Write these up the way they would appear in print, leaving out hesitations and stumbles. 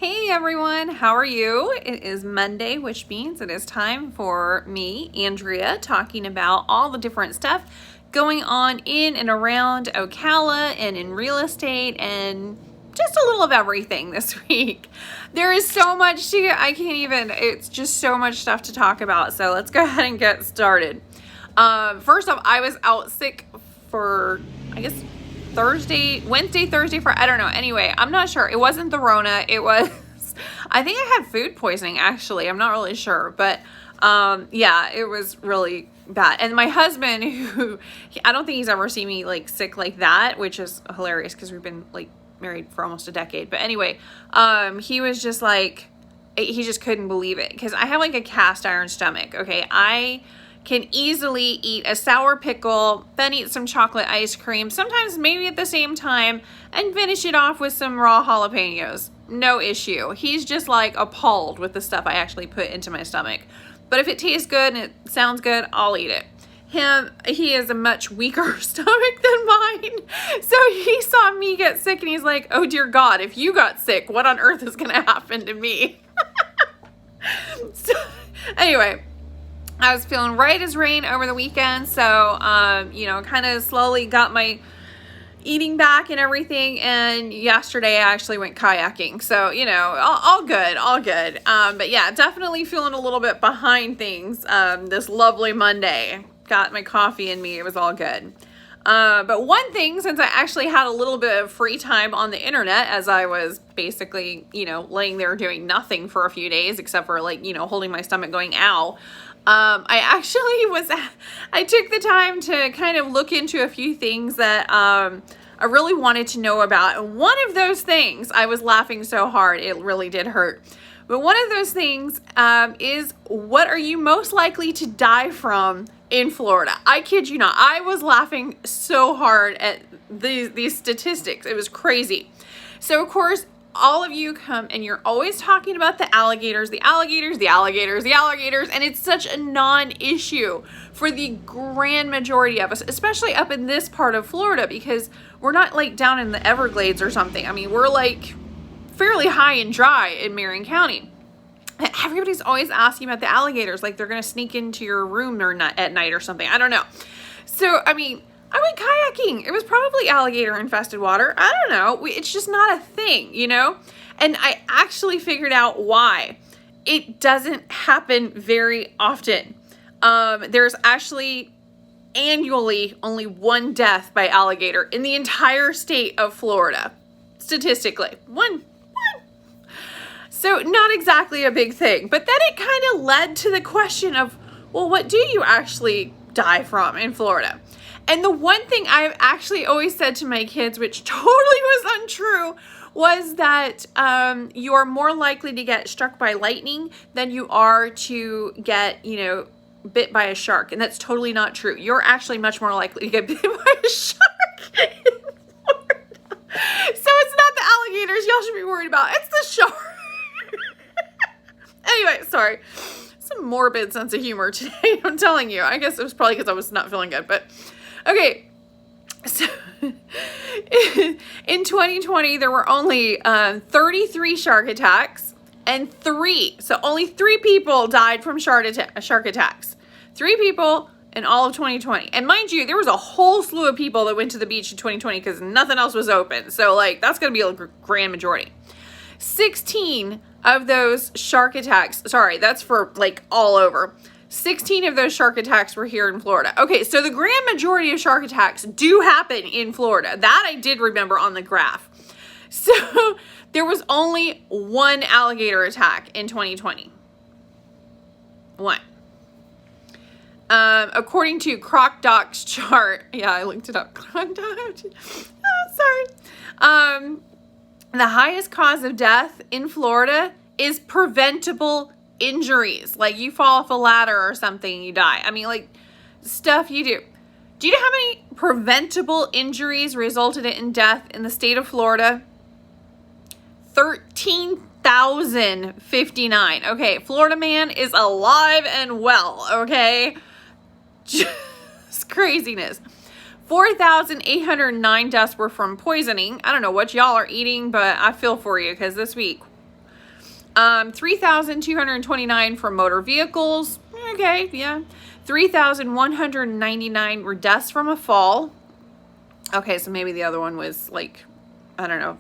Hey everyone, how are you? It is Monday, which means it is time for me, Andrea, talking about all the different stuff going on in and around Ocala and in real estate and just a little of everything this week. There is so much it's just so much stuff to talk about. So let's go ahead and get started. First off, I was out sick for, I guess, Wednesday, Thursday, I don't know. Anyway, I'm not sure. It wasn't the Rona. It was, I think I had food poisoning actually. I'm not really sure, but yeah, it was really bad. And my husband, I don't think he's ever seen me like sick like that, which is hilarious because we've been like married for almost a decade. But anyway, he was just like, he just couldn't believe it because I have like a cast iron stomach. Okay. I can easily eat a sour pickle, then eat some chocolate ice cream, sometimes maybe at the same time, and finish it off with some raw jalapenos. No issue. He's just like appalled with the stuff I actually put into my stomach. But if it tastes good and it sounds good, I'll eat it. He has a much weaker stomach than mine. So he saw me get sick and he's like, oh dear God, if you got sick, what on earth is gonna happen to me? So anyway, I was feeling right as rain over the weekend, so, kind of slowly got my eating back and everything, and yesterday I actually went kayaking, so, all good. But yeah, definitely feeling a little bit behind things this lovely Monday. Got my coffee in me, it was all good. But one thing, since I actually had a little bit of free time on the internet as I was basically, laying there doing nothing for a few days, except for holding my stomach going, ow. I took the time to kind of look into a few things that I really wanted to know about. And one of those things, I was laughing so hard, it really did hurt. But one of those things is, what are you most likely to die from in Florida? I kid you not. I was laughing so hard at these statistics. It was crazy. So, of course, all of you come and you're always talking about the alligators, and it's such a non-issue for the grand majority of us, especially up in this part of Florida, because we're not like down in the Everglades or something. I mean, we're like fairly high and dry in Marion County. And everybody's always asking about the alligators, like they're going to sneak into your room or not at night or something. I don't know. So, I mean, I went kayaking. It was probably alligator infested water. I don't know. It's just not a thing, And I actually figured out why. It doesn't happen very often. There's actually annually only one death by alligator in the entire state of Florida. Statistically. One. So not exactly a big thing. But then it kind of led to the question of, well, what do you actually die from in Florida? And the one thing I've actually always said to my kids, which totally was untrue, was that you are more likely to get struck by lightning than you are to get, bit by a shark. And that's totally not true. You're actually much more likely to get bit by a shark in Florida. So it's not the alligators y'all should be worried about. It's the shark. Anyway, sorry. Some morbid sense of humor today, I'm telling you. I guess it was probably because I was not feeling good, but okay. So in 2020, there were only 33 shark attacks and only 3 people died from shark attacks. 3 people in all of 2020. And mind you, there was a whole slew of people that went to the beach in 2020 because nothing else was open. So that's going to be a grand majority. 16 of those shark attacks, sorry, that's for all over. 16 of those shark attacks were here in Florida. Okay, so the grand majority of shark attacks do happen in Florida. That I did remember on the graph. So there was only one alligator attack in 2020. One. According to CrocDoc's chart, yeah, I looked it up. CrocDoc. Oh, sorry. The highest cause of death in Florida is preventable injuries. Like you fall off a ladder or something, you die. I mean, stuff you do. Do you know how many preventable injuries resulted in death in the state of Florida? 13,059. Okay, Florida man is alive and well, okay? Just craziness. 4,809 deaths were from poisoning. I don't know what y'all are eating, but I feel for you because this week, 3,229 for motor vehicles. Okay, yeah. 3,199 were deaths from a fall. Okay, so maybe the other one was like, I don't know,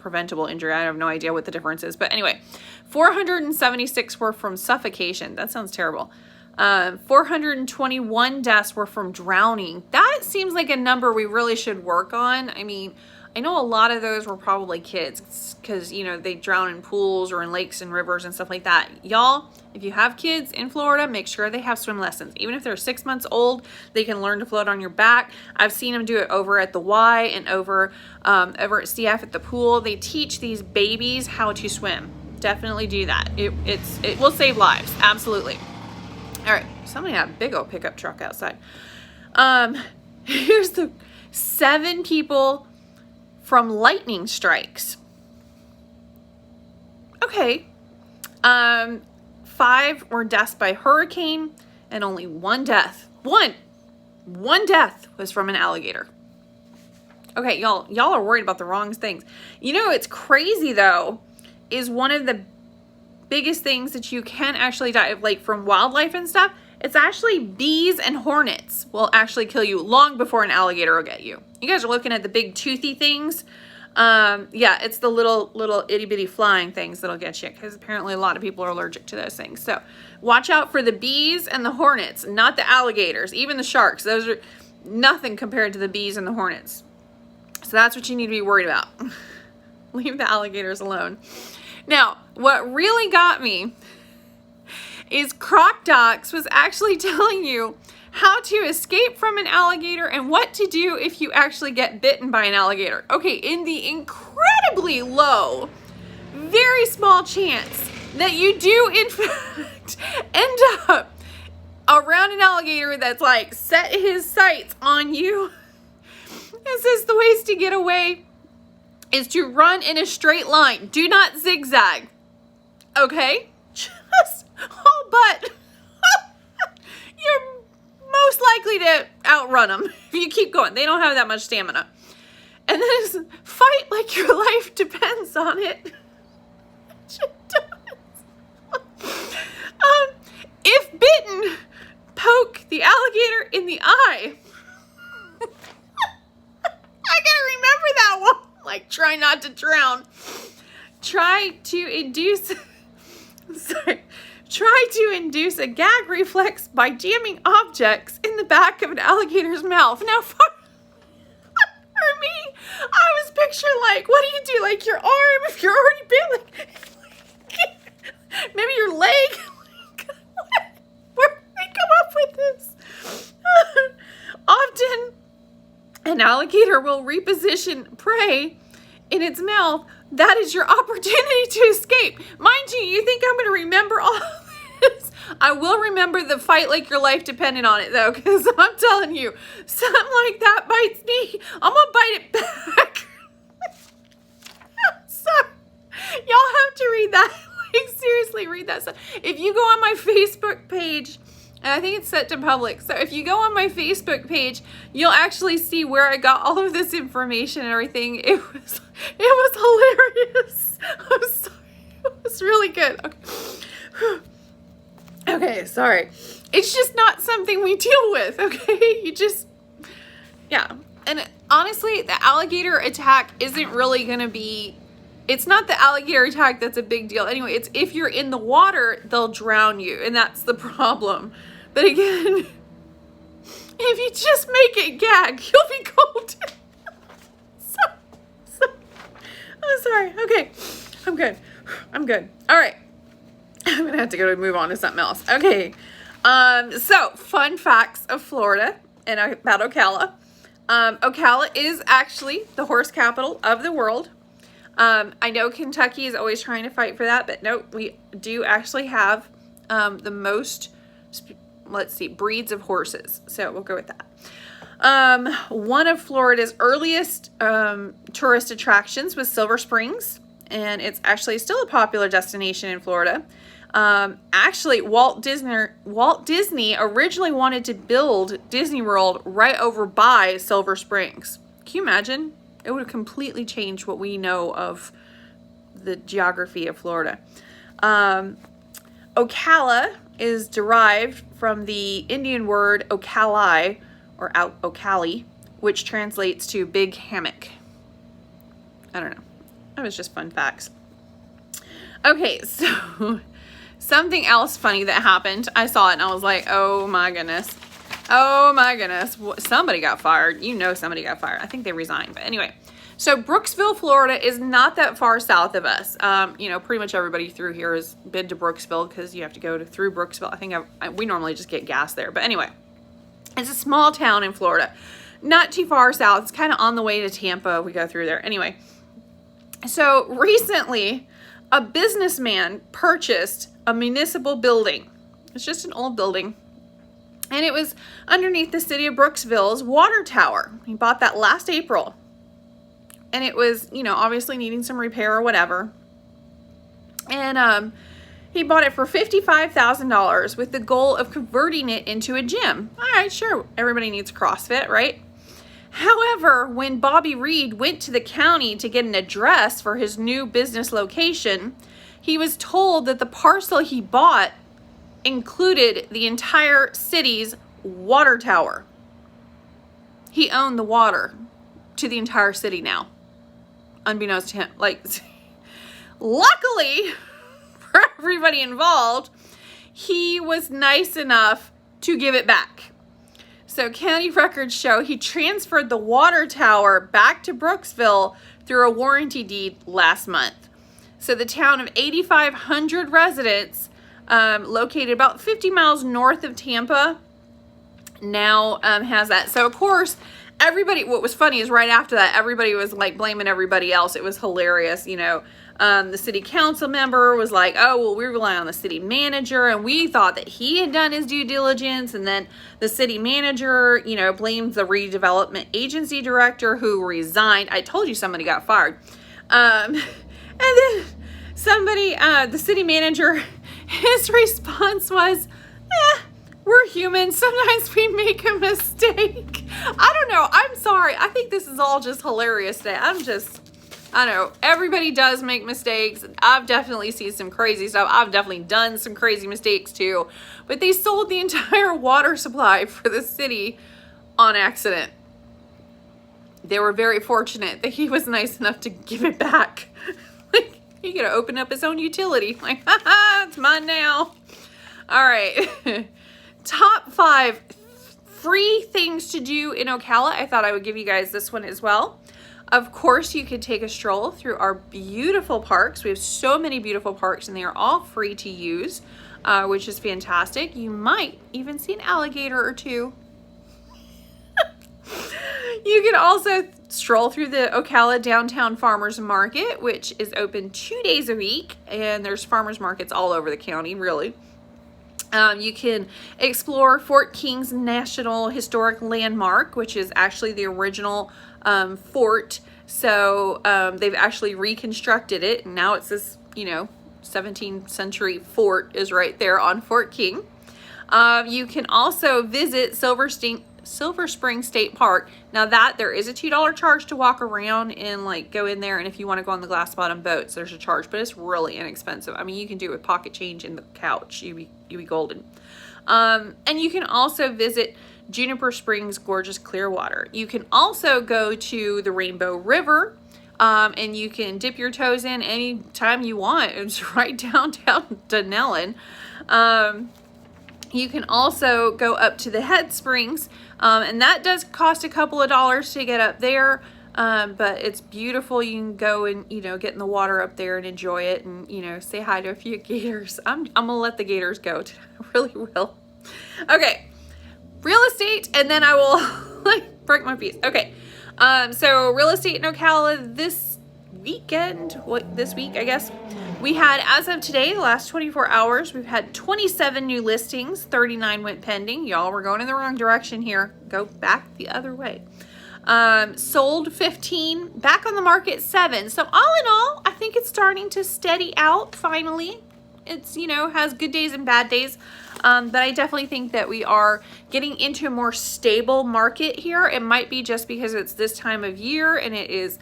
preventable injury. I have no idea what the difference is. But anyway, 476 were from suffocation. That sounds terrible. 421 deaths were from drowning. That seems like a number we really should work on. I mean, I know a lot of those were probably kids because, you know, they drown in pools or in lakes and rivers and stuff like that. Y'all, if you have kids in Florida, make sure they have swim lessons. Even if they're 6 months old, they can learn to float on your back. I've seen them do it over at the Y and over at CF at the pool. They teach these babies how to swim. Definitely do that. It will save lives. Absolutely. All right. Somebody had a big old pickup truck outside. Here's the 7 people from lightning strikes. Okay. 5 were deaths by hurricane, and only 1 death. One death was from an alligator. Okay, y'all are worried about the wrong things. You know, it's crazy though, is one of the biggest things that you can actually die of, like from wildlife and stuff. It's actually bees and hornets will actually kill you long before an alligator will get you. You guys are looking at the big toothy things. Yeah, it's the little itty bitty flying things that'll get you, because apparently a lot of people are allergic to those things. So watch out for the bees and the hornets, not the alligators, even the sharks. Those are nothing compared to the bees and the hornets. So that's what you need to be worried about. Leave the alligators alone. Now, what really got me is CrocDocs was actually telling you how to escape from an alligator and what to do if you actually get bitten by an alligator. Okay, in the incredibly low, very small chance that you do in fact end up around an alligator that's like set his sights on you, it says the ways to get away is to run in a straight line. Do not zigzag. Okay? Just all but you're most likely to outrun them if you keep going. They don't have that much stamina. And then it's fight like your life depends on it. If bitten, poke the alligator in the eye. I gotta remember that one. Like, try not to drown. Try to induce a gag reflex by jamming objects in the back of an alligator's mouth. Now, for me, I was picturing, like, what do you do? Like, your arm, if you're already bit, like, maybe your leg. Where did they come up with this? Often, an alligator will reposition prey in its mouth. That is your opportunity to escape. Mind you think I'm going to remember all of this? I will remember the fight like your life depended on it, though, because I'm telling you, something like that bites me, I'm going to bite it back. Sorry. Y'all have to read that. Like, seriously, read that stuff. If you go on my Facebook page, and I think it's set to public, so if you go on my Facebook page, you'll actually see where I got all of this information and everything. It was hilarious. I'm sorry. It was really good. Okay. Okay, sorry. It's just not something we deal with, okay? Yeah. And honestly, the alligator attack isn't really going to be, it's not the alligator attack that's a big deal. Anyway, it's if you're in the water, they'll drown you, and that's the problem. But again, if you just make it gag, you'll be cold. I'm sorry. Okay. I'm good. All right. I'm going to have to move on to something else. Okay. So fun facts of Florida and about Ocala. Ocala is actually the horse capital of the world. I know Kentucky is always trying to fight for that, but no, we do actually have the most, let's see, breeds of horses. So we'll go with that. One of Florida's earliest tourist attractions was Silver Springs, and it's actually still a popular destination in Florida. Actually, Walt Disney originally wanted to build Disney World right over by Silver Springs. Can you imagine? It would have completely changed what we know of the geography of Florida. Ocala is derived from the Indian word Ocali, or Ocali, which translates to big hammock. I don't know. That was just fun facts. Okay, so something else funny that happened. I saw it and I was like, oh my goodness. Oh my goodness. Somebody got fired. You know somebody got fired. I think they resigned. But anyway, so Brooksville, Florida is not that far south of us. You know, pretty much everybody through here has been to Brooksville because you have to go through Brooksville. I think we normally just get gas there. But anyway, it's a small town in Florida. Not too far south. It's kind of on the way to Tampa. We go through there. Anyway, so recently a businessman purchased a municipal building. It's just an old building. And it was underneath the city of Brooksville's water tower. He bought that last April. And it was, you know, obviously needing some repair or whatever. And he bought it for $55,000 with the goal of converting it into a gym. All right, sure. Everybody needs CrossFit, right? However, when Bobby Reed went to the county to get an address for his new business location, he was told that the parcel he bought included the entire city's water tower. He owned the water to the entire city now, unbeknownst to him. Like, luckily for everybody involved, he was nice enough to give it back. So county records show he transferred the water tower back to Brooksville through a warranty deed last month. So the town of 8,500 residents, located about 50 miles north of Tampa, now has that. So of course, everybody, what was funny is right after that, everybody was like blaming everybody else. It was hilarious, you know. The city council member was like, oh, well, we rely on the city manager, and we thought that he had done his due diligence. And then the city manager, you know, blamed the redevelopment agency director who resigned. I told you somebody got fired. And then somebody, the city manager, his response was, we're human. Sometimes we make a mistake. I don't know. I'm sorry. I think this is all just hilarious today. I know everybody does make mistakes. I've definitely seen some crazy stuff. I've definitely done some crazy mistakes too. But they sold the entire water supply for the city on accident. They were very fortunate that he was nice enough to give it back. Like, he could have opened up his own utility. Like, haha, it's mine now. All right. Top 5 free things to do in Ocala. I thought I would give you guys this one as well. Of course, you could take a stroll through our beautiful parks. We have so many beautiful parks, and they are all free to use, which is fantastic. You might even see an alligator or two. You can also stroll through the Ocala Downtown Farmers Market, which is open 2 days a week, and there's farmers markets all over the county, really. You can explore Fort King's National Historic Landmark, which is actually the original fort. So they've actually reconstructed it, and now it's this, you know, 17th century fort is right there on Fort King. You can also visit Silver Spring State Park. Now that there is a $2 charge to walk around and like go in there, and if you want to go on the glass bottom boats, there's a charge, but it's really inexpensive. I mean, you can do it with pocket change in the couch. You be golden. And you can also visit Juniper Springs' gorgeous clear water. You can also go to the Rainbow River, and you can dip your toes in anytime you want. It's right downtown Dunellen. You can also go up to the Head Springs, and that does cost a couple of dollars to get up there, but it's beautiful. You can go and, you know, get in the water up there and enjoy it, and, you know, say hi to a few gators. I'm gonna let the gators go today. I really will. Okay, real estate, and then I will like break my piece. Okay, so real estate in Ocala this weekend, this week, I guess. We had, as of today, the last 24 hours, we've had 27 new listings, 39 went pending. Y'all, we're going in the wrong direction here. Go back the other way. Sold 15, back on the market 7. So all in all, I think it's starting to steady out finally. It's, you know, has good days and bad days. But I definitely think that we are getting into a more stable market here. It might be just because it's this time of year and it is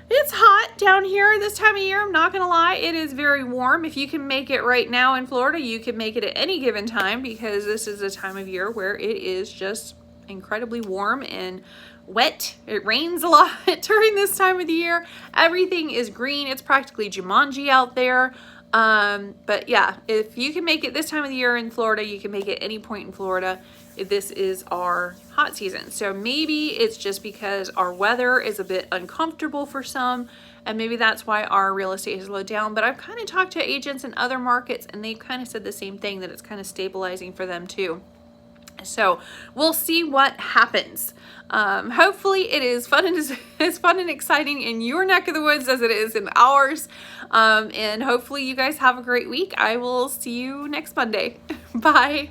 It's hot down here this time of year. I'm not gonna lie, it is very warm. If you can make it right now in Florida, you can make it at any given time, because this is a time of year where it is just incredibly warm and wet. It rains a lot during this time of the year. Everything is green. It's practically Jumanji out there. But yeah, if you can make it this time of the year in Florida, you can make it any point in Florida. This is our hot season. So maybe it's just because our weather is a bit uncomfortable for some, and maybe that's why our real estate has slowed down. But I've kind of talked to agents in other markets, and they've kind of said the same thing, that it's kind of stabilizing for them too. So we'll see what happens. Hopefully it is fun and as fun and exciting in your neck of the woods as it is in ours. And hopefully you guys have a great week. I will see you next Monday. Bye.